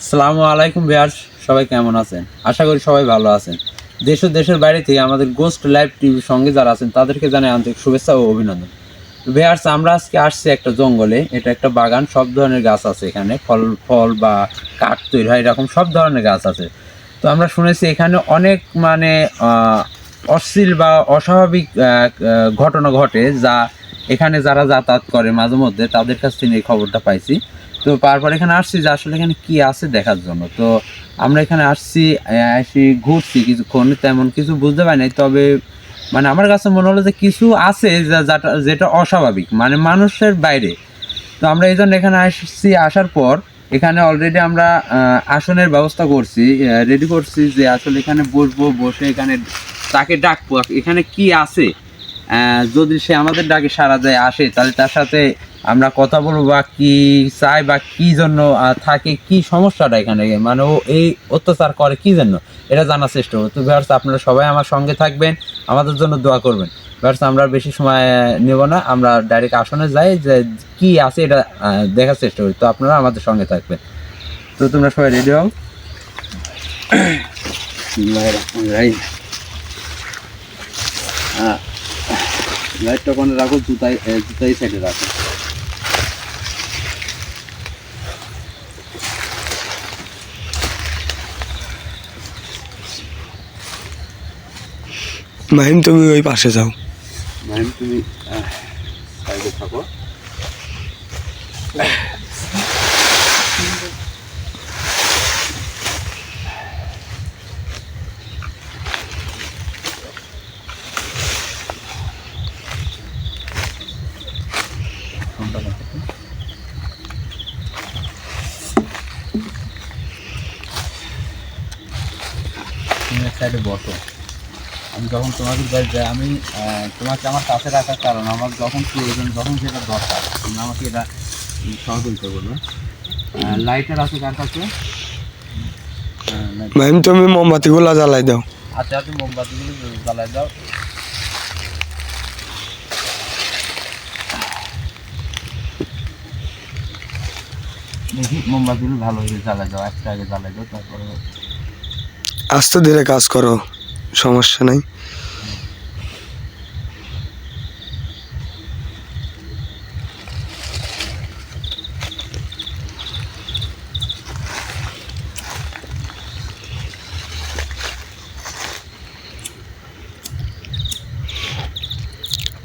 আসসালামু আলাইকুম ভিউয়ার্স, সবাই কেমন আছেন? আশা করি সবাই ভালো আছেন। দেশ ও দেশের বাইরে থেকে আমাদের গোস্ট লাইভ টিভির সঙ্গে যারা আছেন তাদেরকে জানাই আন্তরিক শুভেচ্ছা ও অভিনন্দন। ভিউয়ার্স, আমরা আজকে আসছি একটা জঙ্গলে। এটা একটা বাগান, সব ধরনের গাছ আছে এখানে, ফল ফল বা কাঠ তৈরি হয় এরকম সব ধরনের গাছ আছে। তো আমরা শুনেছি এখানে অনেক অশ্লীল বা অস্বাভাবিক ঘটনা ঘটে, যা এখানে যারা যাতায়াত করে মাঝে মধ্যে তাদের কাছ থেকে এই খবরটা পাইছি। তো তারপর এখানে আসছি যে আসলে এখানে কি আছে দেখার জন্য। তো আমরা এখানে আসছি, এসে ঘুরছি কিছুক্ষণ, তেমন কিছু বুঝতে পারি নাই। তবে আমার কাছে মনে হলো যে কিছু আছে যেটা অস্বাভাবিক, মানুষের বাইরে। তো আমরা এই জন্য এখানে আসছি। আসার পর এখানে অলরেডি আমরা আসনের ব্যবস্থা করছি, রেডি করছি যে আসলে এখানে বসবো, বসে এখানে তাকে ডাকবো এখানে কি আছে। যদি সে আমাদের ডাকে সাড়া দেয়, আসে, তাহলে তার সাথে আমরা কথা বলবো বা কি চাই বা কি জন্য থাকে, কি সমস্যাটা এখানে, ও এই অত্যাচার করে কি জন্য, এটা জানার চেষ্টা করবো। তো ভিউয়ার্স, আপনারা সবাই আমার সঙ্গে থাকবেন, আমাদের জন্য দোয়া করবেন। ভিউয়ার্স, আমরা বেশি সময় নেব না, আমরা ডাইরেক্ট আসনে যাই, যে কি আছে এটা দেখার চেষ্টা করি। তো আপনারা আমাদের সঙ্গে থাকবেন। তো তোমরা সবাই রেডি হও। লাইটটা কোনে রাখো, জুতাই সাইডে রাখো। মাহিম, তুমি ওই পাশে যাও। মাহিম, তুমি সাইডে থাকো। তুমি এক সাইডে বসো। আমি যখন তোমাদের বাড়ি যাই, আমি তোমাকে আমার কাছে রাখার কারণ, আমার যখন প্রয়োজন, যখন যেটা দরকার, তুমি আমাকে এটা সহযোগিতা করবে। লাইটার আছে কার কাছে? মাহিম, তুমি মোমবাতিগুলো জ্বালাই দাও। আচ্ছা, তুমি মোমবাতিগুলো জ্বালাই দাও। দেখি মোমবাতিগুলো ভালো করে জ্বালাই দাও, একটা আগে জ্বালাই দাও, তারপরে আস্তে ধীরে কাজ করো, সমস্যা নাই।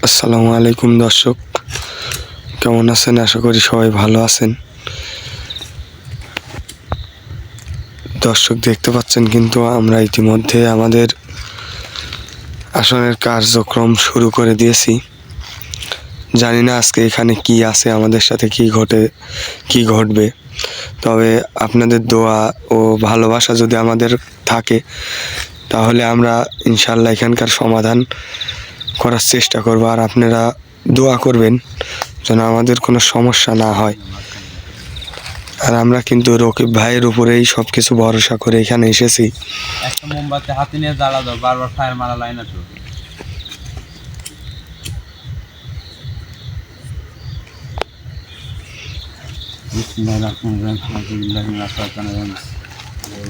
আসসালামু আলাইকুম দর্শক, কেমন আছেন? আশা করি সবাই ভালো আছেন। দর্শক, দেখতে পাচ্ছেন কিন্তু আমরা ইতিমধ্যে আমাদের আসনের কার্যক্রম শুরু করে দিয়েছি। জানি না আজকে এখানে কি আছে, আমাদের সাথে কি ঘটবে। তবে আপনাদের দোয়া ও ভালোবাসা যদি আমাদের থাকে, তাহলে আমরা ইনশাল্লাহ এখানকার সমাধান করার চেষ্টা করব। আর আপনারা দোয়া করবেন যেন আমাদের কোনো সমস্যা না হয়। আর আমরা কিন্তু রকিব ভাইয়ের উপরেই সব কিছু ভরসা করে এখানে এসেছি। একটা মোমবাতি হাতে নিয়ে জ্বালা দাও, বারবার ফায়ার মারা লাইন আছে।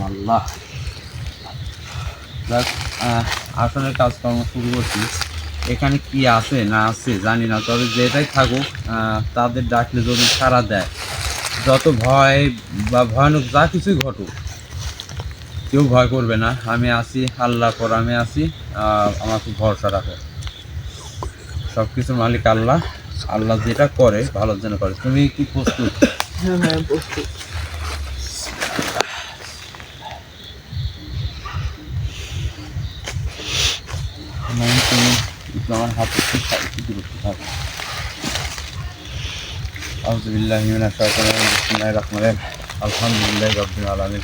আল্লাহ, আসনের কাজকর্ম শুরু করছি। এখানে কি আছে না আছে জানি না, তবে যেটাই থাকুক, তাদের ডাকলে যদি সাড়া দেয়, যত ভয় বা ভয়ানক যা কিছুই ঘটুক, কেউ ভয় করবে না। আমি আছি, আল্লাহ পর আমি আছি, আমাকে ভরসা রাখো। সব কিছুর মালিক আল্লাহ, আল্লাহ যেটা করে ভালোর জন্য করে। তুমি কি প্রস্তুত? হ্যাঁ, প্রস্তুত। তুমি একটু আমার হাতে একটু দূরত্ব থাকো। আউযুবিল্লাহি মিনাশ শাইতানির রাজিম। বিসমিল্লাহির রহমানির রহিম। আলহামদুলিল্লাহি রাব্বিল আলামিন।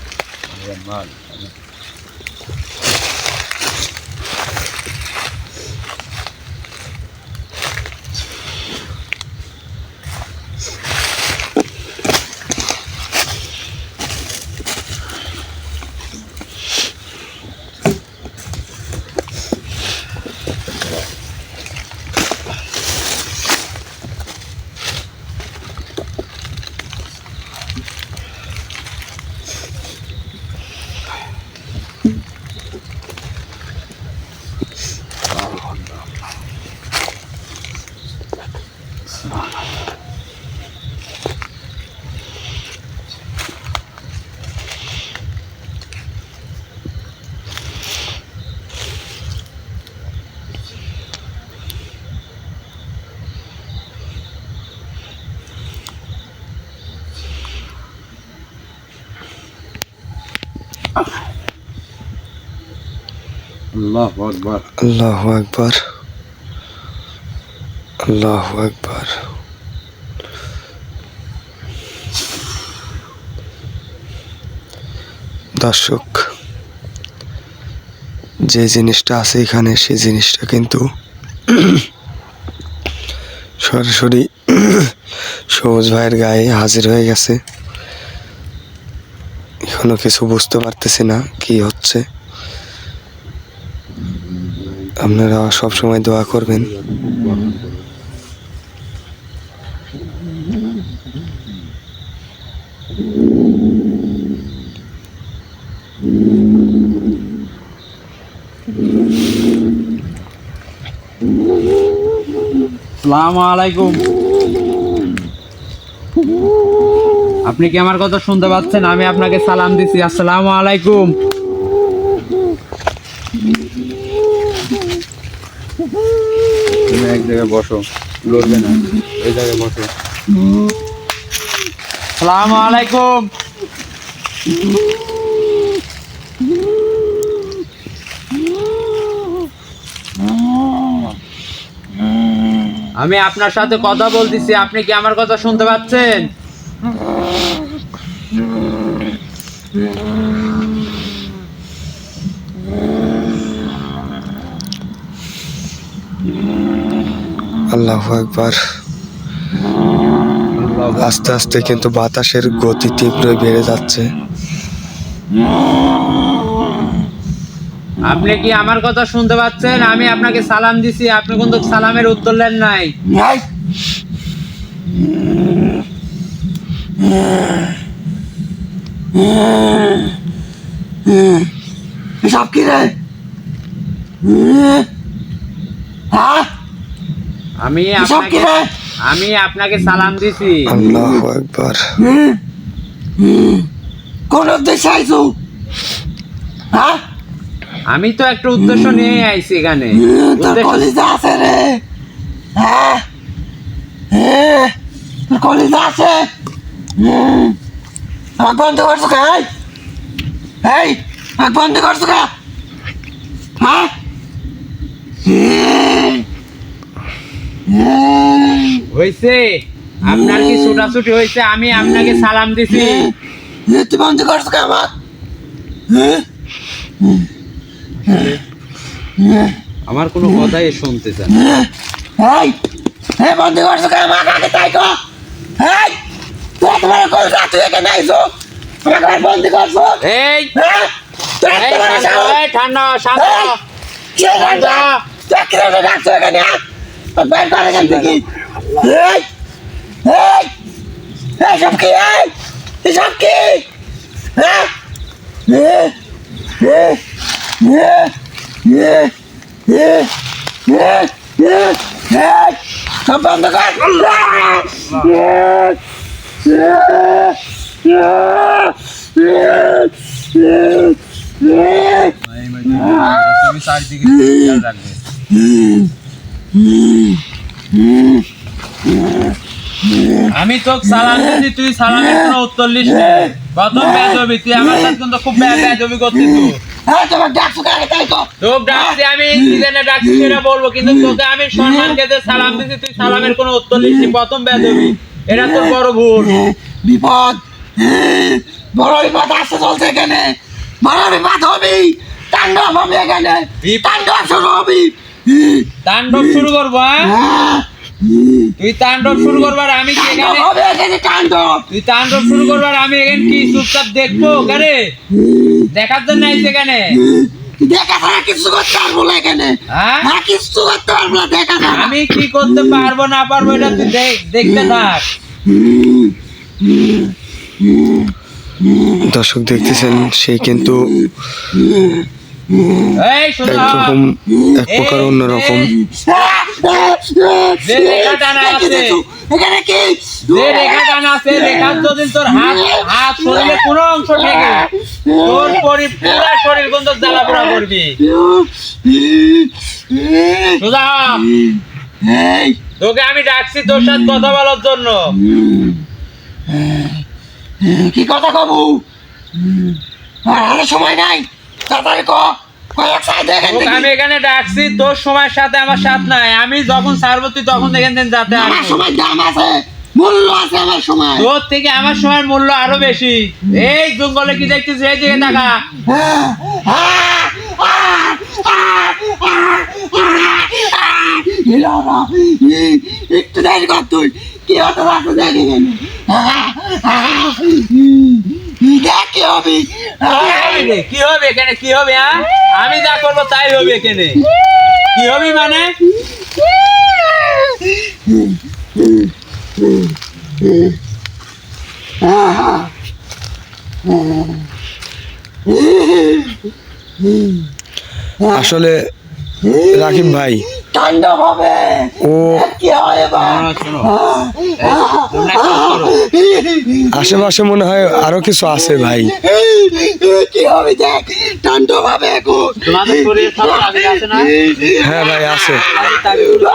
আল্লাহু আকবার। আল্লাহু আকবার, আল্লাহু আকবার। দর্শক, যে জিনিসটা আছে এখানে সেই জিনিসটা কিন্তু সরাসরি সবুজ ভাইয়ের গায়ে হাজির হয়ে গেছে। এখনো কিছু বুঝতে পারতেছি না কি হচ্ছে। আপনারা সবসময় দোয়া করবেন। আসসালামু আলাইকুম। আপনি কি আমার কথা শুনতে পাচ্ছেন? আমি আপনাকে সালাম দিছি। আসসালামু আলাইকুম। তুমি এক জায়গায় বসো, লড়বে না, এই জায়গায় বসো। আসসালামু আলাইকুম। আমি আপনার সাথে কথা বলতেছি, আপনি কি আমার কথা শুনতে পাচ্ছেন? আল্লাহু আকবার। আস্তে আস্তে কিন্তু বাতাসের গতি তীব্রই বেড়ে যাচ্ছে। আপনি কি আমার কথা শুনতে পাচ্ছেন? আমি আপনাকে সালাম দিছি, আপনি কিন্তু সালামের উত্তর দেন নাই। সব কি রে? হ্যাঁ, সব কি রে? আমি আপনাকে সালাম দিছি। আল্লাহু আকবার। কোন উদ্দেশ্যে আইছো? হ্যাঁ, আমি তো একটা উদ্দেশ্য নিয়ে আইছি এখানে। তোর উদ্দেশ্য- কলিজা আছে রে। হ্যাঁ, তোর কলিজা আছে। আগ বন্ধ করছো কে? এই, আগ বন্ধ করছো কে? হ্যাঁ, হয়েছে আপনার কি ছোটাছুটি হয়েছে? আমি আপনাকে সালাম দিছি। তুই বন্ধ করছো কে আমার? আমার কোনো কথাই শুনতে চান? এই, এই বন্ধ করছো কে আমার? আগে তাই কো। এই, তুই তোমার কলিজা তুই এখানে আইছো? আমার বন্ধ করছো? এই হ্যাঁ, তুই এই, তোমার ঠান্ডা, এই, ঠান্ডা, শান্ত। ঠান্ডা। তুমি চারিদিকে খেয়াল রাখবে। আমি তো সালাম দিছি, তুই সালামের কোনো উত্তর লিস না। প্রথম বেয়াদবি, তুই আমার সাথে কিন্তু খুব বেয়াদবি করছিস তুই। তোকে ডাকছি, আমি কি জন্য ডাকছি সেটা বলবো, কিন্তু তোকে আমি সম্মান দিয়ে সালাম দিছি, তুই সালামের কোনো উত্তর লিস নি। প্রথম বেয়াদবি, এটা তোর বড় ভুল। বিপদ, বড় বিপদ আসতে চলছে এখানে। বড় বিপদ হবি, তাণ্ডব হবে এখানে। তাণ্ডব শুরু হবি। তাণ্ডব শুরু করবো, হ্যাঁ? তুই তাণ্ডব শুরু করবার, আমি কি তাণ্ডব এখানে? হবে এখানে, তাণ্ডব। তুই তাণ্ডব শুরু করবার, আমি এখানে কি চুপচাপ দেখবো? কারে দেখার জন্য আইছে এখানে? দেখা ছাড়া কিছু করতে পারবো না এখানে। হ্যাঁ? হ্যাঁ, কিছু করতে পারবো না দেখা ছাড়া। আমি কি করতে পারবো না পারবো এটা তুই দেখতে থাক। দর্শক দেখতেছেন, সে কিন্তু এই শোনো, একরকম এক প্রকার অন্যরকম। যে রেখা টানা আছে, এখানে কি? যে রেখা টানা আছে, রেখার যদি তোর হাত শরীরে কোনো অংশ থেকে তোর পুরা শরীর কিন্তু জ্বালা পোড়া করবি। সোজা হ। এই, তোকে আমি ডাকছি তোর সাথে কথা বলার জন্য। কি কথা কবু? আর সময় নাই তাড়াতাড়ি কয়েক সাইড দেখেন তোকে আমি এখানে ডাকছি, তোর সময়ের সাথে আমার সাথ নাই। আমি যখন ছাড়বো তুই তখন দেখেন যাতে আমার আসবো। সময় দাম আছে, মূল্য আছে আমার সময়। তোর থেকে আমার সময়ের মূল্য আরো বেশি। এই জঙ্গলে কি দেখতেছিস? এই দিকে টাকা। একটু দেরি কর তুই, কি হতে পারতো দেখে দেখ কি হবে। কি হবে এখানে? কি হবে? হ্যাঁ, আমি যা করবো তাই হবে এখানে। কি হবে মানে? আসলে রাকিব ভাই ঠান্ডা হবে ও কি হয় এবার? শোনো, তোমরা এক কাজ করো। আশেপাশে মনে হয় আরো কিছু আছে ভাই। কি হবে দেখ, ঠান্ডা হবে এখন। তোমাদের শরীর সব তাবিজ আছে না? হ্যাঁ ভাই আছে। তোমাদের তাবিজগুলো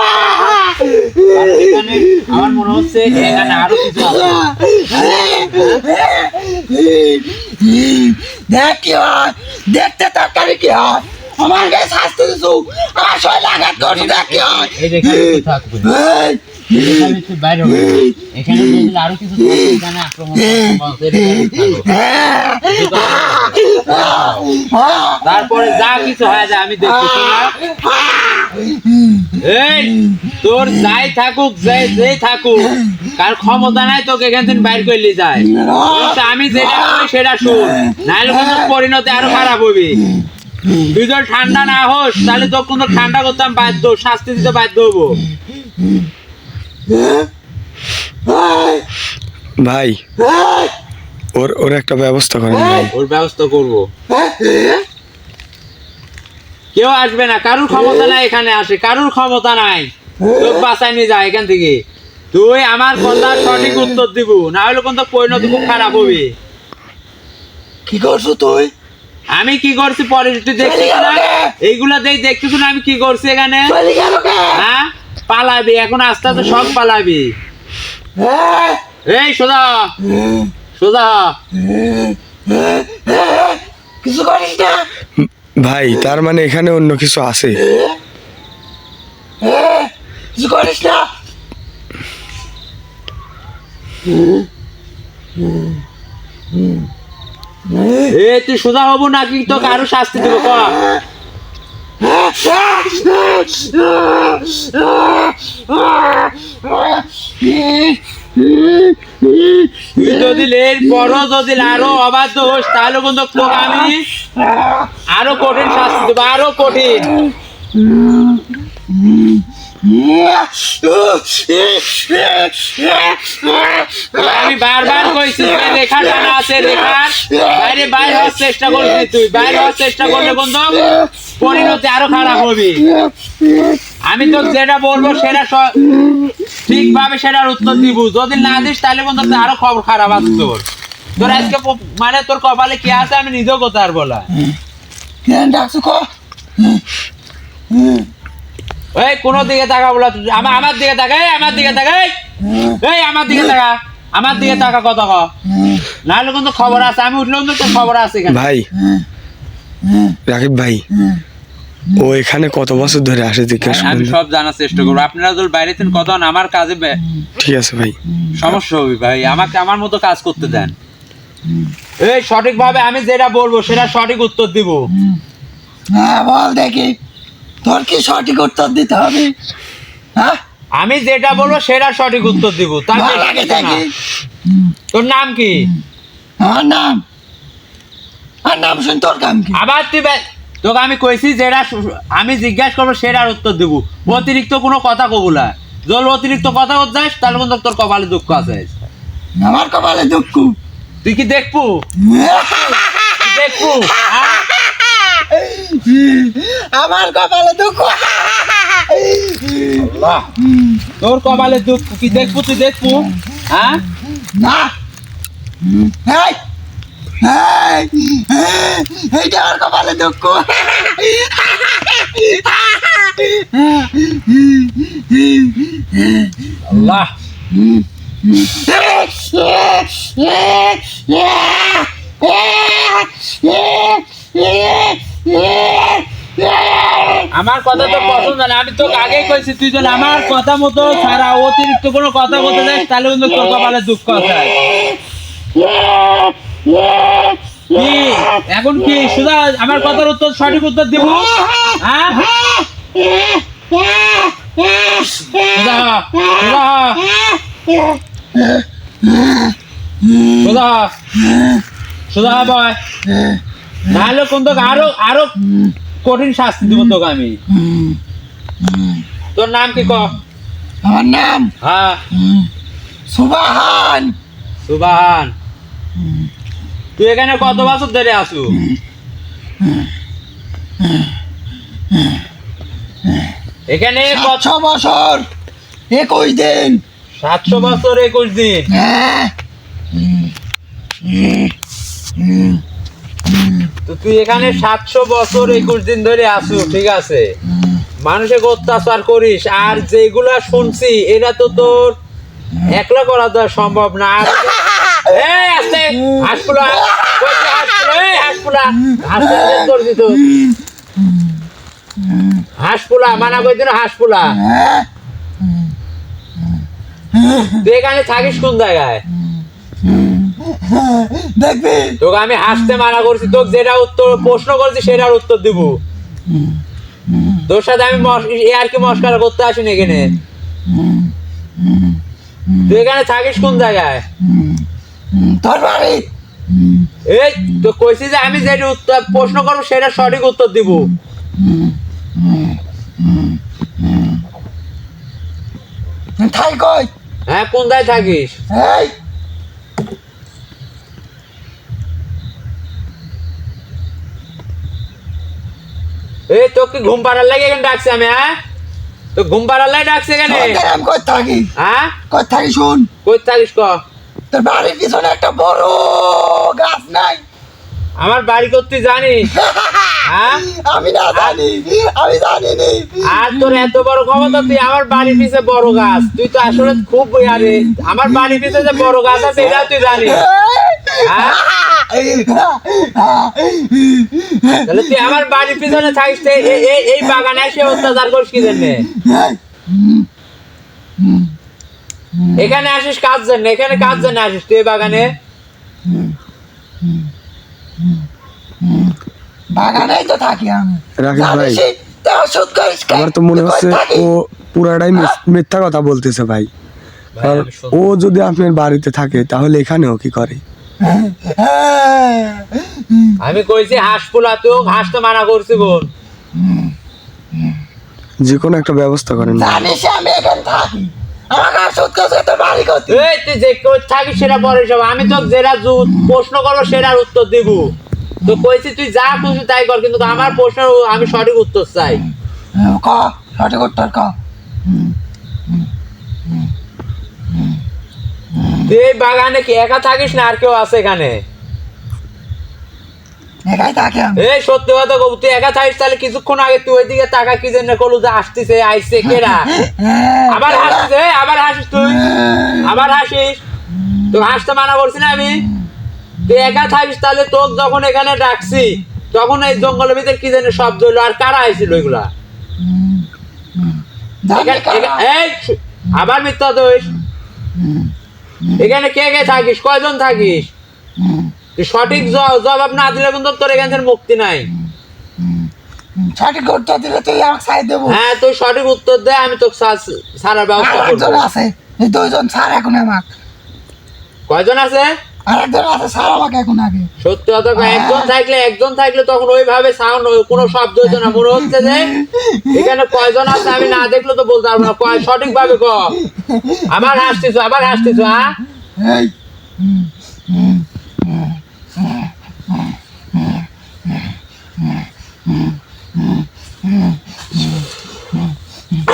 আর এখানে আমার মনে হচ্ছে এখানে আরো কিছু আছে। দেখ কি হয়, দেখতে তরকারি কি হয়। আমার গায়ে শাস্তি দিছু, আমার শরীর আঘাত করছে, দেখ কি হয়। এই দেখে থাকবে, এখানে একটু বাইরে হবে। এখানে যদি আরো কিছু থাকে এখানে আক্রমণ তারপরে যা কিছু হয় যায় আমি দেখতেছি না। এই তোর যাই থাকুক, যেই থাকুক, কার ক্ষমতা নাই তোকে এখান থেকে বাইর করলে যায়। কিন্তু আমি যেটা করি সেটা শুন, নাহলে কিন্তু পরিণতি আরো খারাপ হবে। তুই যদি ঠান্ডা না হোস তাহলে তোর কিন্তু ঠান্ডা করতাম বাধ্য, শাস্তি দিতে বাধ্য হবো। ভাই ওর ওর একটা ব্যবস্থা করেন ভাই। ওর ব্যবস্থা করবো। কেউ আসবে না, কারুর ক্ষমতা নাই এখানে আসে, কারুর ক্ষমতা নাই। তোর বাসায় নিয়ে যায় এখান থেকে। তুই আমার কথার সঠিক উত্তর দিব, না হলে কিন্তু পরিণতি খুব খারাপ হবে। কি করছো তুই? আমি কি করছি পরে তুই দেখছিস না? এইগুলা দেখছিস না আমি কি করছি এখানে? চলে গেল কে? হ্যাঁ, পালাবি এখন, আস্তে আস্তে সব পালাবি। এই সোজা সোজা। কিছু করিস না ভাই তার মানে এখানে অন্য কিছু আছে। কিছু করিস না। এ তুই সোজা হবো নাকি তোকে আরো শাস্তি দেবো? ক তুই যদি এর পরও যদি আরো অবাধ্য হোস তাহলে কিন্তু তোকে আমি আরো কঠিন শাস্তি দেবো, আরো কঠিন। আমি বারবার কইছি যে রেখা টানা আছে, রেখার বাইরে বাইরে হওয়ার চেষ্টা করবি। তুই বাইরে হওয়ার চেষ্টা করলে বন্ধু পরিণতি আরো খারাপ হবে। আমি তো যেটা বলবো সেটা ঠিকভাবে সেটার উত্তর দিব। যদি না দিস তাহলে বন্ধু আরো খবর খারাপ আছে তোর। তোর আজকে মানে তোর কপালে কি আছে আমি নিজেও কথা আর বলা। এই কোন দিকে তাকা বলা, আমার দিকে তাকাই, আমার দিকে তাকাই, এই আমার দিকে তাকা, আমার দিকে তাকা, কথা ক, নাহলে কিন্তু খবর আছে। আমি উঠলেও তো তোর খবর আছে এখানে। ভাই রাকিব ভাই ও এখানে কত বছর ধরে আসে জিজ্ঞাসা আমি করুন। সব জানার চেষ্টা করবো। আপনারা যদি বাইরে থেকে কথা হন আমার কাজে ঠিক আছে ভাই। সমস্যা হবে ভাই, আমাকে আমার মতো কাজ করতে দেন। এই সঠিকভাবে আমি যেটা বলবো সেটা সঠিক উত্তর দিব। হ্যাঁ বল দেখি, তোর কি সঠিক উত্তর দিতে হবে? হ্যাঁ আমি যেটা বলবো সেটা সঠিক উত্তর দিব, তার বল বেশি আগে কিছু না। দেখি। তোর নাম কি? আমার নাম, আমার নাম শুন, তোর নাম কি? আবার তুই তোকে আমি কইছি যেটা আমি জিজ্ঞাসা করবো সেটার উত্তর দিব। অতিরিক্ত কোনো কথা কবুলা, যদি অতিরিক্ত কথা বলতে যাস তাহলে কিন্তু তোর কপালে দুঃখ আছে। আমার কপালে দুঃখ। তুই কি দেখবো? দেখবো আমার কপালে দুঃখ। তোর কপালে দুঃখ কি দেখবো? তুই দেখবো? হ্যাঁ না, এই এইটা আমার কপালে দুঃখ। আল্লাহ, Yeah. আমার কথা তো পছন্দ না, আমি তোকে আগেই কইছি তুই যদি আমার কথা মতো ছাড়া অতিরিক্ত কোনো কথা বলতে যাস তাহলে কিন্তু তোর কপালে দুঃখ আছে। কি এখন কি সুধা আমার কথার উত্তর সঠিক উত্তর দিব? হ্যাঁ সুধা, সুধা, সুধা, সুধা বয়, নাহলে কোন তোকে আরো আরো কঠিন শাস্তি দিব তোকে আমি। তোর নাম কি ক? আমার নাম হ্যাঁ সুবাহান। সুবাহান। তুই এখানে কত বছর ধরে আসু? এখানে কত 700 বছর 21 দিন। 700 বছর 21 দিন। হ্যাঁ তো তুই এখানে 700 বছর 21 দিন ধরে আসু, ঠিক আছে, মানুষের অত্যাচার করিস, আর যেগুলা শুনছি এটা তো তোর একলা করা তো আর সম্ভব না। এই আস্তে হাসপুলা, কইছে হাসপুলা, এই হাসপুলা, হাসতে করছিস তো হাসপুলা, মানা কইছ না হাসপুলা। তুই এখানে থাকিস কোন জায়গায়? দেখবি তোকে আমি হাসতে মানা করছি, তোকে যেটা উত্তর প্রশ্ন করছি সেটার উত্তর দিব। তোর সাথে আমি আর কি মস্কারা করতে আসিনি এখানে। তুই এখানে থাকিস কোন জায়গায়? তোর বাড়ি। এই তো কইছি যে আমি যেটা উত্তর প্রশ্ন করবো সেটা সঠিক উত্তর দিব। থাই কই? হ্যাঁ কোন জায়গায় থাকিস? এই এই তোকে ঘুম পাড়ার লাগে এখানে ডাকছি আমি। হ্যাঁ তো ঘুম পাড়ার লাগে ডাকছি এখানে। আমি কই থাকি? হ্যাঁ কই থাকি শুন। কই থাকিস ক? তোর বাড়ির পিছনে একটা বড় গাছ নাই? আমার বাড়ি করতে জানিস? হ্যাঁ আমি না জানি, আমি জানি নি। আর তোর এত বড় ক্ষমতা, তুই আমার বাড়ির পিছে বড় গাছ, তুই তো আসলে খুব আরে আমার বাড়ির পিছে যে বড় গাছ আছে এটাও তুই জানিস? হ্যাঁ তাহলে তুই আমার বাড়ির পিছনে থাকিস, এই বাগানে এসে অত্যাচার করিস কি জন্যে? এখানে আসিস কাজ জন্য, এখানে কাজ জন্য আসিস তুই এই বাগানে? বাগানেই তো থাকি আমি। রাকিব ভাই, জানিসই তো ওষুধ করিস কেন? আমার তো মনে তুই কই হচ্ছে থাকি? ও পুরাটাই মিথ্যা কথা বলতেছে ভাই। ভাই, কারণ আমি সত্যি- ও যদি আপনার বাড়িতে থাকে তাহলে এখানেও কি করে? আমি কইছি হাঁসপুলা, তুই হাঁস তো মানা করছি বোন। যে কোনো একটা ব্যবস্থা করেন ভাই। জানিস আমি এখানে থাকি, আমাকে ওষুধ করিস তোর বাড়ি করতে। এই তুই যে কই থাকিস সেটা পরে সব, আমি তো যেটা প্রশ্ন করবো সেটার উত্তর দিব। তো কইছি তুই যা খুশি তাই কর, কিন্তু আমার প্রশ্নের আমি সঠিক উত্তর চাই। ক সঠিক উত্তর ক। তুই এই বাগানে কি একা থাকিস না আর কেউ আছে এখানে? একাই থাকি আমি। এই সত্যি কথা কব, তুই একা থাকিস তাহলে কিছুক্ষণ আগে তুই ওইদিকে টাকা কি জন্য করলু যে আসতেছে আইসে কেরা? আবার হাসিস, আবার হাসিস তুই, আবার হাসিস। তুই হাসতে মানা করছি না আমি? তুই একা থাকিস তাহলে তোর যখন এখানে ডাকছি তখন এই জঙ্গলের ভিতরে কি জানি শব্দ হইলো, আর কারা আইছিল ওইগুলা? এই আবার মিথ্যা দোষ। এখানে কে কে থাকিস, কয়জন থাকিস? তুই সঠিক জবাব না দিলে কিন্তু তোর এখান থেকে মুক্তি নাই। সঠিক উত্তর দিলে তুই আমাকে ছাই দেবো। হ্যাঁ তুই সঠিক উত্তর দে, আমি তোকে সারার ব্যবস্থা আরেকজন করবো। আছে, এই দুইজন স্যার এখন আমাকে। কয়জন আছে? আরেকজন আছে স্যার আমাকে এখন আগে। সত্যি কথা কয়, একজন থাকলে তখন ওইভাবে সাউন্ড কোনো শব্দ হইতো না। মনে হচ্ছে যে এখানে কয়জন আছে আমি না দেখলে তো বলতে পারবো না। সঠিক ভাবে ক। আবার হাসতিস, আবার হাসতিস। হ্যাঁ এই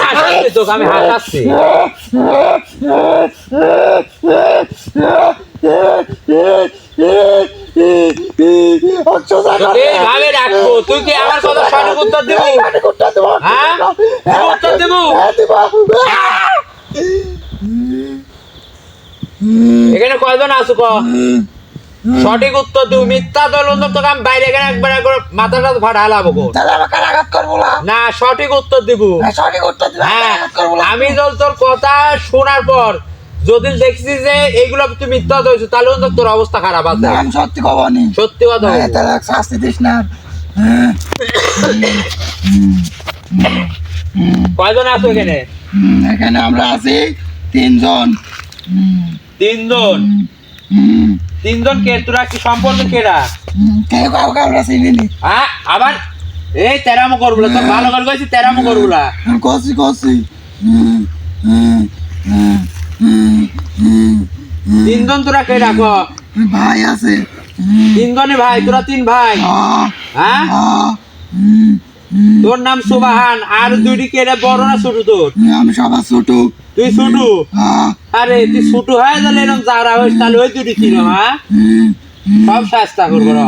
হাসাচ্ছি তোকে, আমি হাসাচ্ছি। তোকে এইভাবে রাখবো, তুই কি আমার কথা সঠিক উত্তর দেবো? হ্যাঁ উত্তর দেবো? এখানে কয়জন আছো ক? সঠিক উত্তর দিও, মিথ্যা দলন তোকে আমি বাইরে গেলে একবার একবার মাথাটা ফাটা হালাবো গো। তাহলে আমাকে আঘাত করবো না। না, সঠিক উত্তর দিব। সঠিক উত্তর দিলে হ্যাঁ, আঘাত করবো না। আমি তোর কথা শোনার পর যদি দেখছি যে এইগুলো তুই মিথ্যা হয়েছো, তাহলে কিন্তু তোর অবস্থা খারাপ আছে। আমি সত্যি কবানি, সত্যি কথা বলবো। তাহলে শাস্তি দিস না। কয়জন আছো এখানে? এখানে আমরা আছি 3 জন। 3 জন। 3 জন কে? তোরা কি সম্পর্কে কেরা? কেউ কাউকে আমরা চিনিনি। হ্যাঁ, আবার এই তেরামো করবো তো, ভালো করে কইছি তেরামো করবো না। কষি কষি 3 জন তোরা কে রাখো? ভাই আছে 3 জনই ভাই, তোরা 3 ভাই। হ্যাঁ, তোর নাম সুবাহান, আর দুইটি কে রে, বড় না ছোট তোর? আমি সবার ছোট। তুই ছোট? আরে তুই ছোট হয় তাহলে এরকম যারা হইস, তাহলে ওই দুটি ছিল। হ্যাঁ, সব চেষ্টা করবো র।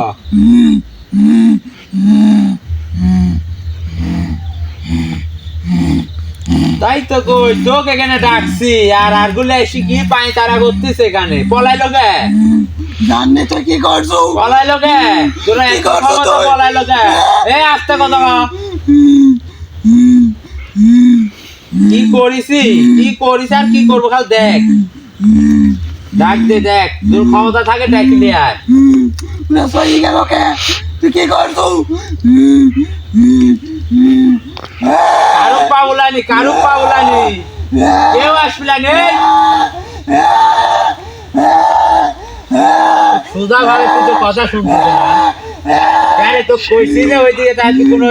তাই তো কই, তোকে এখানে ডাকছি, আর আরগুলো এসে কি পাই তারা করতেছে এখানে। পলাইলো গে? জাননি তো কি করছো? পলাইলো গে? তোরা কি এক করছো কথা তুই? পলাইলো গে? এই আস্তে কথা বল। কি করিসি, কি করিস আর কি করবো খালি দেখ। ডাক দে, দেখ তোর ক্ষমতা থাকে ডাকি দে। আর সই গেল কে? তুই কি করছো? কারু পাবলানি, কারু পাবলানি, কেউ আসবিলানি। সুদা ভাবে তুই তো কথা শুনছিস না। কেন তো কইছি না ওইদিকে, তাই তুই কোনো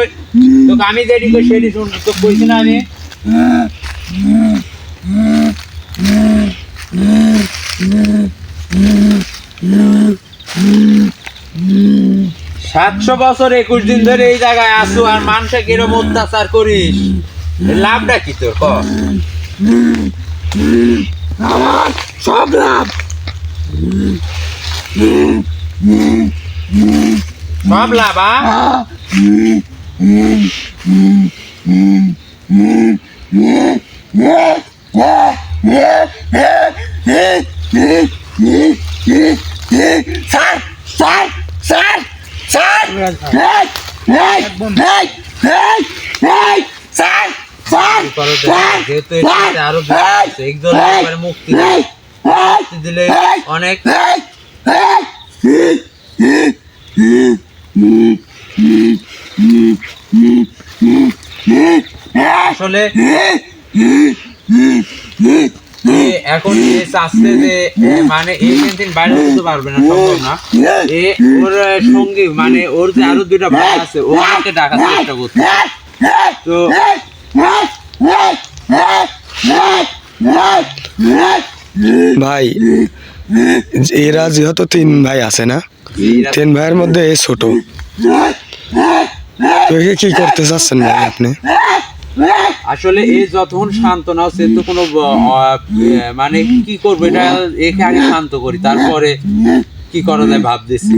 তোকে আমি যেটি কই সেটি শুন, তো কইছি না আমি। 700 বছর 21 দিন ধরে এই জায়গায় আসু, আর মানুষে কিরম অত্যাচার করিস, লাভটা কি তোর? ক আমার সব লাভ। সব লাভ? Sir sir sir sir sir যেহেতু আরো একজন মুক্তি দিলে অনেক। আসলে এখন চাচ্ছে যে মানে এই বাইরে করতে পারবে না, সম্ভব না। ওর সঙ্গী মানে ওর যে আরো 2টা ভাই আছে, ওকে ডাকার চেষ্টা করছে। তো ভাই এরা যেহেতু 3 ভাই আছে না, 3 ভাইয়ের মধ্যে এ ছোট, তো একে কি করতে চাচ্ছেন ভাই আপনি? আসলে এই যতক্ষণ শান্ত না সে তো কোনো মানে কি করবো, এটা একে আগে শান্ত করি, তারপরে কি করা যায় ভাবতেছি।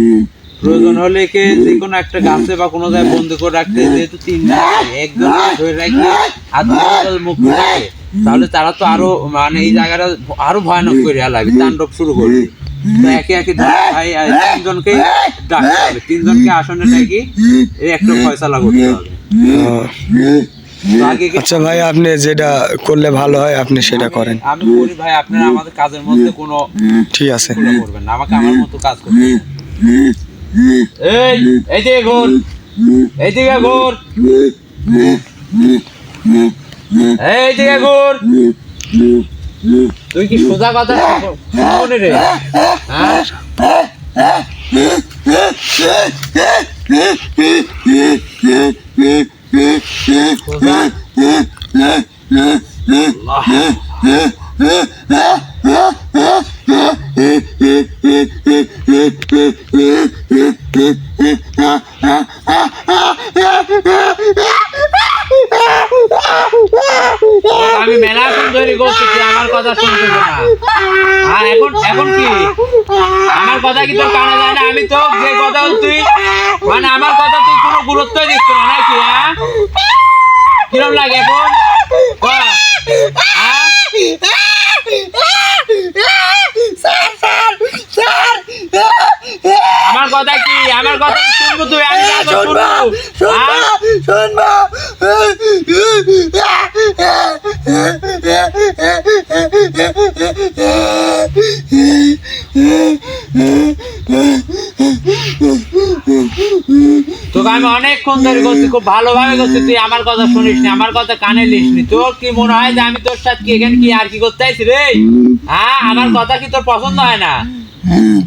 প্রয়োজন হলে একে যে কোনো একটা গাছে বা কোনো জায়গায় বন্ধ করে রাখতে, যেহেতু 3 একজন ধরে রাখলে মুক্ত থাকে, তাহলে তারা তো আরো মানে এই জায়গাটা আরো ভয়ানক করে লাগবে, তাণ্ডব শুরু করবে। তো একে একে ভাই 3 জনকে ডাকতে হবে, 3 জনকে আসনে ডাকি এই একটা ফয়সালা করতে হবে। আচ্ছা ভাই, আপনি যেটা করলে ভালো হয় আপনি সেটা করেন। আমি করি ভাই, আপনারা আমাদের কাজের মধ্যে কোনো ঠিক আছে করবেন না, আমাকে আমার মতো কাজ করতে হবে। এইদিকে ঘোর, এইদিকে ঘোর, এইদিকে ঘোর। তুই কি সোজা কথা শুনে রে? হ্যাঁ, আমি মেলাক্ষণ তৈরি করছি, আমার কথা শুনতে না। এখন এখন কি আমার কথা কি তোর কানে যায় না? আমি তো যে কথা তুই মানে আমার কথা তুই কোনো গুরুত্বই দিচ্ছ না নাকি? হ্যাঁ, কিরম লাগে এখন? স্যার স্যার স্যার আমার কথা শুনবো তুই? আমি যা করব শুনবা শুনবা তোকে আমি অনেকক্ষণ ধরে করছি, খুব ভালোভাবে করছি, তুই আমার কথা শুনিস নি, আমার কথা কানে লিস নি। তোর কি মনে হয় যে আমি তোর সাথে কি এখানে কি আর কি করতে আইছি রে? হ্যাঁ, আমার কথা কি তোর পছন্দ হয় না?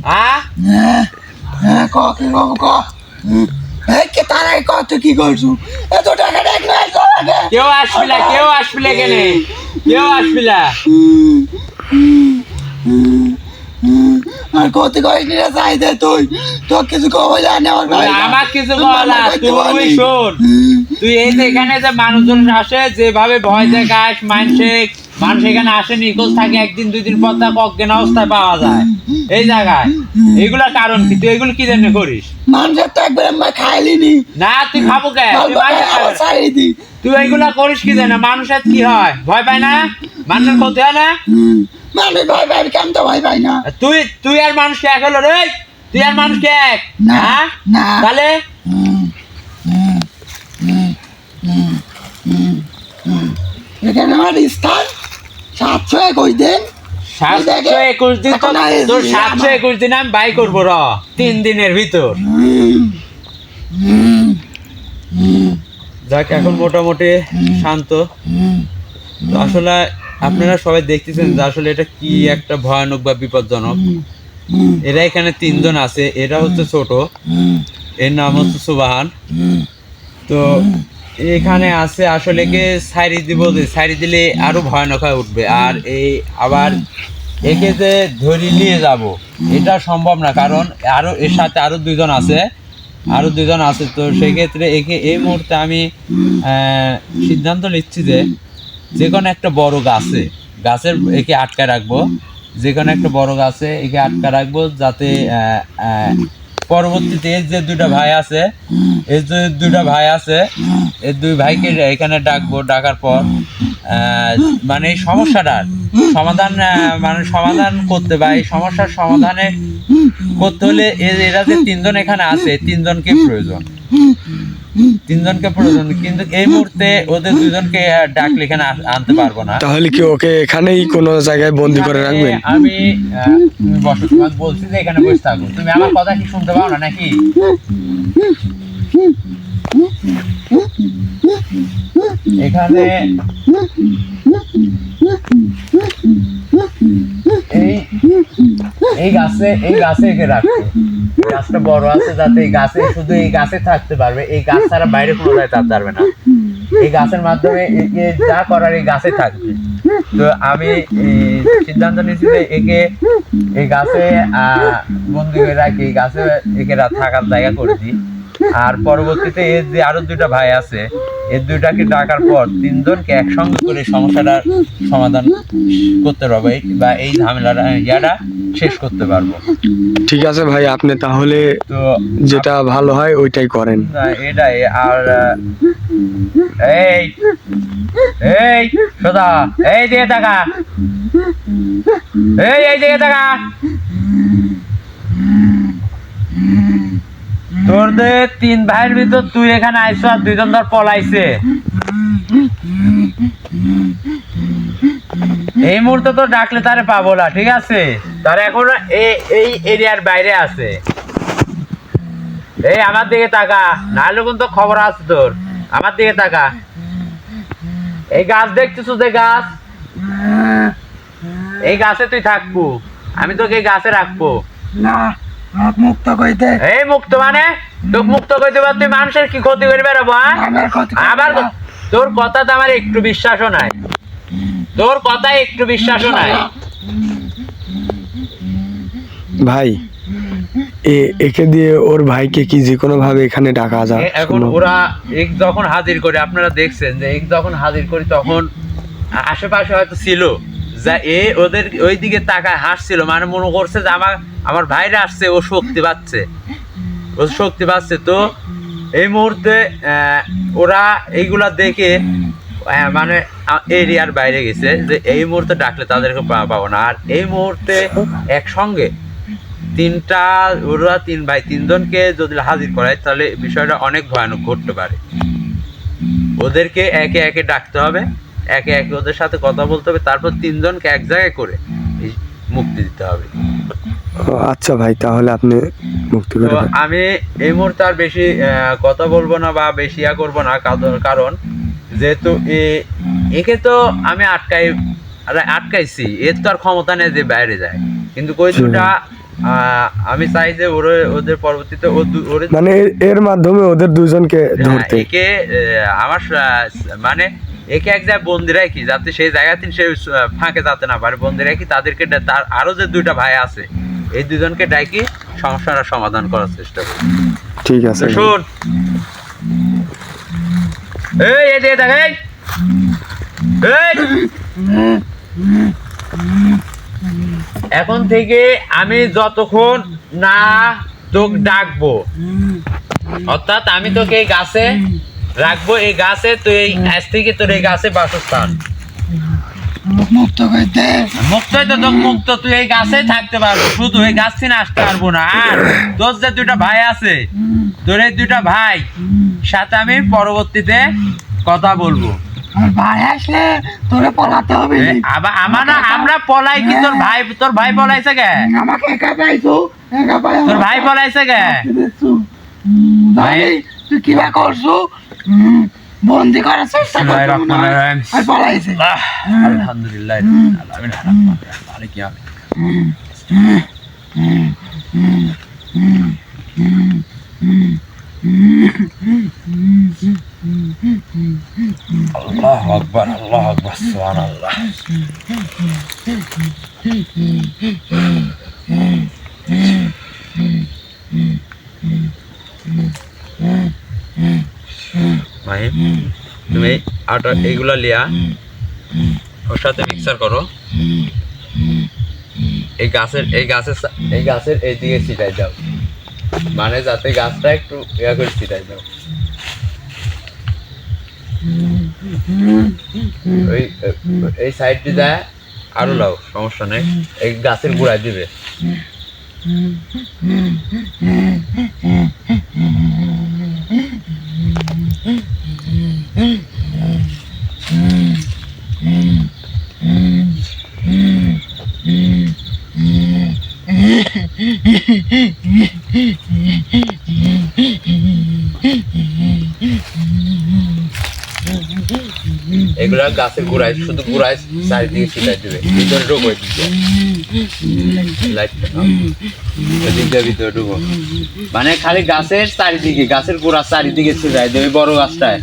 হ্যাঁ ক কি ক এই কে তারা কত কি করছো? এত টাকা দেখ না কেউ আসবিলা, কেউ আসবিলা, এখানে কেউ আসবিলা। আর কত কইনি রে চাইতে তুই তো কিছু কই জানে আমার ভাই আমার কিছু বলা, তুই শোন, তুই এই যে এখানে যে মানুষজন আসে যেভাবে ভয় দেখাস, মানুষ এখানে আসে নিখোঁজ থাকে, একদিন দুই দিন পর তাকে অজ্ঞান অবস্থায় পাওয়া যায় এই জায়গায়, এগুলোর কারণ কি? তুই এগুলো কি জন্য করিস? মানুষের তো একবার আমরা খাইলিনি না, তুই খাবো কে? তুই এইগুলা করিস কি জানা? মানুষের কি হয়? ভয় পায় না? মানুষের ক্ষতি হয় না? মানুষ ভয় পাই কেন তো ভয় পাই না। তুই আর মানুষকে এক হলো রে? তুই আর মানুষকে এক? না, হ্যাঁ? না। তাহলে এখানে আমার স্থান 721 দিন 721 দিন তো তোর 721 দিন আমি বাই করবো 3 দিনের ভিতর। যাক, এখন মোটামুটি শান্ত। তো আসলে আপনারা সবাই দেখতেছেন যে আসলে এটা কি একটা ভয়ানক বা বিপজ্জনক। এরা এখানে 3 জন আছে, এরা হচ্ছে ছোট, এর নাম হচ্ছে সুবাহান। তো এখানে আছে আসলে কে সাইরি দিব, যে সাইরি দিলে আরো ভয়ানক হয়ে উঠবে। আর এই আবার একে যে ধরে নিয়ে যাব এটা সম্ভব না, কারণ আরো এর সাথে আরো 2 জন আছে, তো সেক্ষেত্রে একে এই মুহূর্তে আমি সিদ্ধান্ত নিচ্ছি যে কোনো একটা বড় গাছের একে আটকা রাখবো, যে কোনো একটা বড় গাছে একে আটকা রাখবো, যাতে পরবর্তীতে এর যে 2টা ভাই আছে, এই 2 ভাইকে এখানে ডাকবো। ডাকার পর মানে এই সমস্যাটার সমাধান করতে বা এই সমস্যার সমাধানে করতে হলে এরা যে 3 জন এখানে আছে, 3 জনকে প্রয়োজন, কিন্তু এই মুহূর্তে ওদের 2 জনকে ডাকলে এখানে আনতে পারবো না। তাহলে কি ওকে এখানেই কোনো জায়গায় বন্দি করে রাখবেন? আমি তুমি বসো, তোমাকে বলছি যে এখানে বসে থাকো। তুমি আমার কথা কি শুনতে পাও না নাকি? এখানে এই গাছে একে রাখো। গাছটা বড় আছে, যাতে শুধু এই গাছে থাকতে পারবে, এই গাছ ছাড়া বাইরে কোনো জায়গায় থাকতে পারবে না। এই গাছের মাধ্যমে যা করার এই গাছে থাকবে। তো আমি সিদ্ধান্ত নিয়েছি যে একে এই গাছে বন্দি করে রাখি, এই গাছে একে থাকার জায়গা করে দিই। আর পরবর্তীতে এর যে আরো 2টা ভাই আছে, এর 2টাকে ডাকার পর 3 জনকে একসঙ্গে করে সমস্যাটার সমাধান করতে পারবো বা এই ঝামেলাটা শেষ করতে পারবো। ঠিক আছে ভাই, আপনি তাহলে তো যেটা ভালো হয় ওইটাই করেন। এটাই। আর এই সোজা এই দিকে টাকা, এই দিকে টাকা। তোরদের 3 ভাইয়ের ভিতর তুই এখানে আইছো আর 2 জন ধর পলাইছে। এই মুহূর্তে তো ডাকলে তারে পাবো না, ঠিক আছে? তারা এখন এই এরিয়ার বাইরে আছে। এই আমার দিকে তাকা, নাহলে কিন্তু খবর আছে তোর। আমার দিকে তাকা। এই গাছ দেখতেছো যে গাছ, এই গাছে তুই থাকবো, আমি তোকে এই গাছে রাখবো না। মুক্ত কইতে এই মুক্ত মানে তোকে মুক্ত কইতে পার, তুই মানুষের কি ক্ষতি করে বেড়াবো? আবার তোর কথাতে আমার একটু বিশ্বাসও নাই, নাই। ভাই একে দিয়ে ওর ভাইকে কি যে কোনো ভাবে এখানে ডাকা যায়? এখন ওরা যখন হাজির করে, আপনারা দেখছেন যে যখন হাজির করি তখন আশেপাশে হয়তো ছিল, যা ওদের ওই দিকে তাকায় হাসছিল, মানে মনে করছে যে আমার ভাইরা আসছে, ও শক্তি পাচ্ছে। তো এই মুহূর্তে ওরা এইগুলা দেখে মানে এরিয়ার বাইরে গেছে, যে এই মুহূর্তে ডাকলে তাদেরকে পাবো না। আর এই মুহূর্তে একসঙ্গে ওরা 3 ভাই 3 জনকে যদি হাজির করায় তাহলে বিষয়টা অনেক ভয়ানক ঘটতে পারে। ওদেরকে একে একে ডাকতে হবে, একে একে ওদের সাথে কথা বলতে হবে, তারপর 3 জনকে এক জায়গায় করে মুক্তি দিতে হবে। আচ্ছা ভাই, তাহলে আপনি মুক্তি করে তো দেন। আমি এই মুহূর্তে আর বেশি কথা বলবো না বা বেশি করবো না, কারণ যেহেতু একে তো আমি আটকাইছি, এর তো আর ক্ষমতা নেই যে বাইরে যায়। কিন্তু কই দুটা আমি চাই যে ওদের পরবর্তীতে মানে এর মাধ্যমে ওদের দুজনকে ধরতে একে আমার মানে একে এক জায়গায় বন্দি রাখি, যাতে সেই জায়গাতে সে ফাঁকে যাতে না পারে, বন্দি রাখি তাদেরকে। তার আরো যে 2টা ভাই আছে, এই 2জনকে ডাকি সমস্যাটা সমাধান করার চেষ্টা করি। ঠিক আছে। শোন, এই এদিকে দেখ, এই এখন থেকে আমি যতক্ষণ না তোকে ডাকবো, অর্থাৎ আমি তোকে এই গাছে রাখবো, এই গাছে তুই আজ থেকে তোর এই গাছে বাসস্থান। মুক্ত করতে মুক্তই তো তোকে মুক্ত, তুই এই গাছে থাকতে পারবো, শুধু এই গাছ থেকে আসতে পারবো না। আর তোর যে 2টা ভাই আছে, তোর এই 2টা ভাই সাথে আমি পরবর্তীতে কথা বলবো। আর ভাই আসলে তোরে পলাতে হবে। আবার আমরা পলাই কি? তোর ভাই পলাইছে কে? আমাকে একা পাইছো, একা পাই। তোর ভাই পলাইছে কে? ভাই তুই কিবা করছো? বন্দি করার চেষ্টা করছো আর পলাইছে। আলহামদুলিল্লাহ আল্লাহু আকবার, আল্লাহু আকবার, সুবহানাল্লাহ। ভাই তুমি আটা এইগুলা লিয়া ওর সাথে মিক্সার করো, এই গাছের এইদিকে ছিটাই দাও, মানে যাতে গাছটা একটু ইয়া করে ছিটাই দাও। এই সাইডটি যায় আরো লাও, সমস্যা নেই, এই গাছের গোড়ায় দিবে। এগুলা গাছের গোড়ায়, শুধু গোড়ায় চারিদিকে ছিটাই দিবে, ভিতরে ঢুকো, ভিতরে ঢুকো, মানে খালি গাছের চারিদিকে, গাছের গোড়া চারিদিকে ছিটাই দেবে বড় গাছটায়।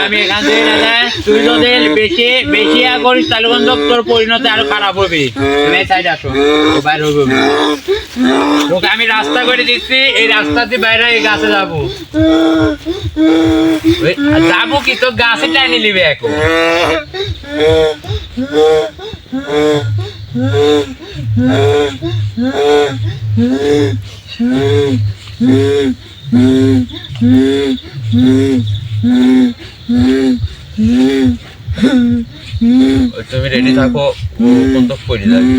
আমি এখান থেকে না যাই, তুই যদি বেশি করিস তাহলে কিন্তু তোর পরিণতি আরো খারাপ হবে। তুমি এই সাইডে আসো, বাইরে হবে। তোকে আমি রাস্তা করে দিচ্ছি, এই রাস্তা দিয়ে বাইরে এই গাছে যাবো। যাবো কি, তোর গাছে টাইনি নিবে এখন। তুমি রেডি থাকো, কোন তো করে যাবে।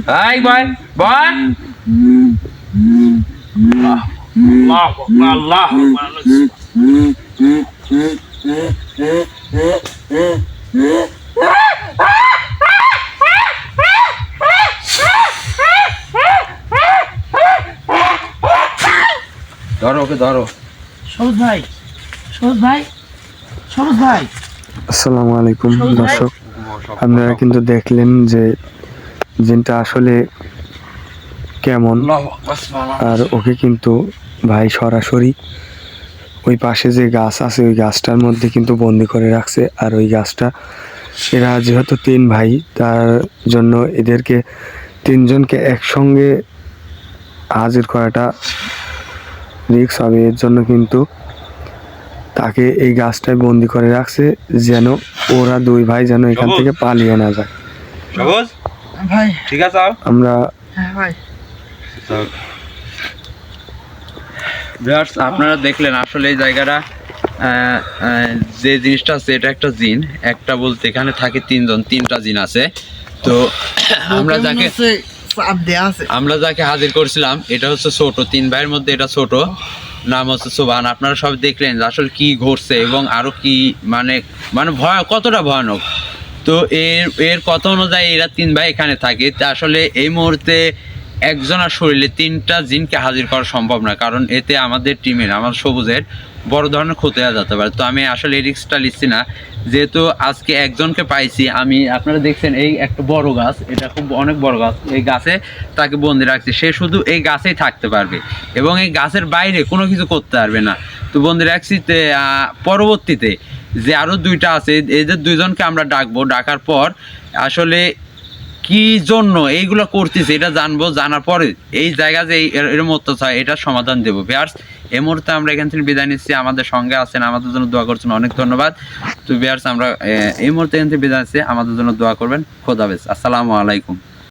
Hey, boy, boy. Allah. ধরো ওকে, ধরো। সবুজ ভাই। আসসালামু আলাইকুম দর্শক, আপনারা কিন্তু দেখলেন যে জিনটা আসলে কেমন। আর ওকে কিন্তু ভাই সরাসরি ওই পাশে যে গাছ আছে ওই গাছটার মধ্যে কিন্তু বন্দি করে রাখছে। আর ওই গাছটা, এরা যেহেতু 3 ভাই, তার জন্য এদেরকে 3 জনকে একসঙ্গে হাজির করাটা রিস্ক হবে, এর জন্য কিন্তু তাকে এই গাছটায় বন্দি করে রাখছে, যেন ওরা দুই ভাই যেন এখান থেকে পালিয়ে না যায়। সবুজ ভাই ঠিক আছে আমরা হ্যাঁ ভাই ভিউয়ার্স আপনারা দেখলেন আসলে এই জায়গাটা যে জিনিসটা আছে এটা একটা জিন, একটা বলতে এখানে থাকে তিনটা জিন আছে। তো আমরা যাকে হাজির করছিলাম এটা হচ্ছে ছোট, 3 ভাইয়ের মধ্যে এটা ছোট, নাম হচ্ছে সোবান। আপনারা সব দেখলেন যে আসলে কি ঘটছে এবং আরো কি মানে মানে ভয় কতটা ভয়ানক। তো এর কথা অনুযায়ী এরা 3 ভাই এখানে থাকে। তা আসলে এই মুহূর্তে একজনের শরীরে 3টা জিনকে হাজির করা সম্ভব না, কারণ এতে আমাদের টিমের আমার সবুজের বড় ধরনের ক্ষতি হয়ে যেতে পারে। তো আমি আসলে এই রিস্কটা নিচ্ছি না, যেহেতু আজকে একজনকে পাইছি। আমি আপনারা দেখছেন এই একটা বড় গাছ, এটা খুব অনেক বড় গাছ, এই গাছে তাকে বন্দি রাখছে। সে শুধু এই গাছেই থাকতে পারবে এবং এই গাছের বাইরে কোনো কিছু করতে পারবে না। তো বন্দি রাখছি। পরবর্তীতে যে আরও 2টা আছে, এদের 2জনকে আমরা ডাকবো, ডাকার পর আসলে কি জন্য এইগুলো করতেছে এটা জানবো, জানার পরে এই জায়গা যে এরকম অত্যাচার এটার সমাধান দেবো। ভিউয়ার্স এই মুহূর্তে আমরা এখান থেকে বিদায় নিচ্ছি। আমাদের সঙ্গে আছেন, আমাদের জন্য দোয়া করছেন, অনেক ধন্যবাদ। তো ভিউয়ার্স আমরা এই মুহূর্তে এখান থেকে বিদায় নিচ্ছি, আমাদের জন্য দোয়া করবেন। খোদা হাফেজ, আসসালামু আলাইকুম।